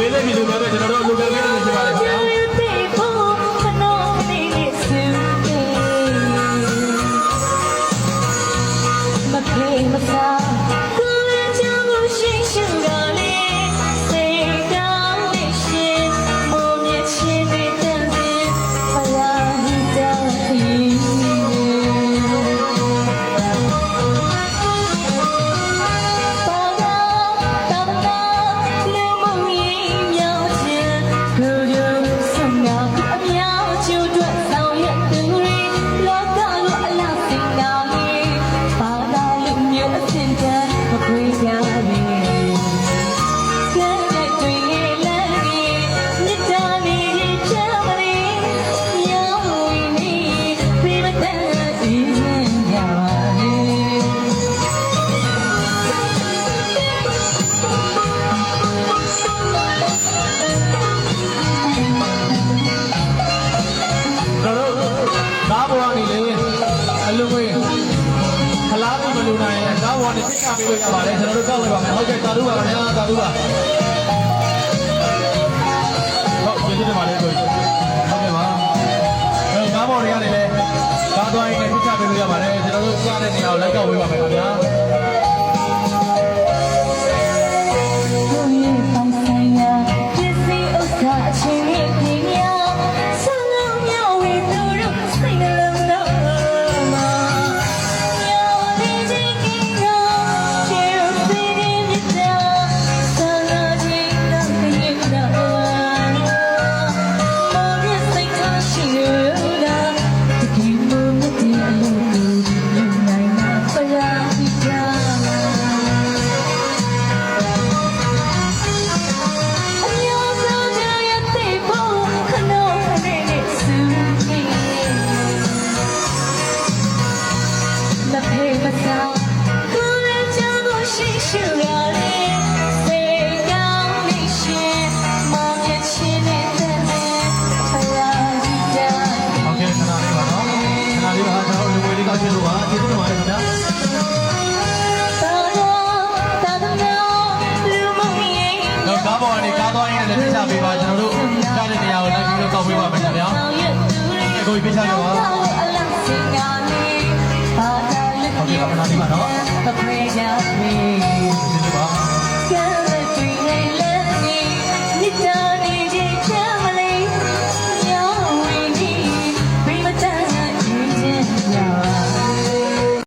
မေးလေးပြည်သူများတို့ကျွန်တော်တို့လူကယ်ပေးနေကြပါလေခင်ဗျာပြချပေးလို့ရပါတယ်ကျွန်တော်တို့ကောက်ဝေးပါမယ်ဟုတ်ကဲ့သာဓုပါခင်ဗျာသာဓုပါဟုတ်ကျေးဇူးတင်ပါတယ်ကိုဟုတ်ကဲ့ပါအဲကားပေါ်တွေကနေလည်းကားသွားရင်လည်းပြချပေးလို့ရပါတယ်ကျွန်တော်တို့စတဲ့နေရာကိုလိုက်ကောက်ဝေးပါမယ်ခင်ဗျာပေးပါကျွန်တော်တို့ကြားတဲ့နေရာကိုလိုက်ပြီးတော့ကောက်ပေးပါမယ်ခင်ဗျာ။ကိုကြီးပေးချကြပါ။ဟုတ်ကဲ့ပါခဏလေးပါနော်။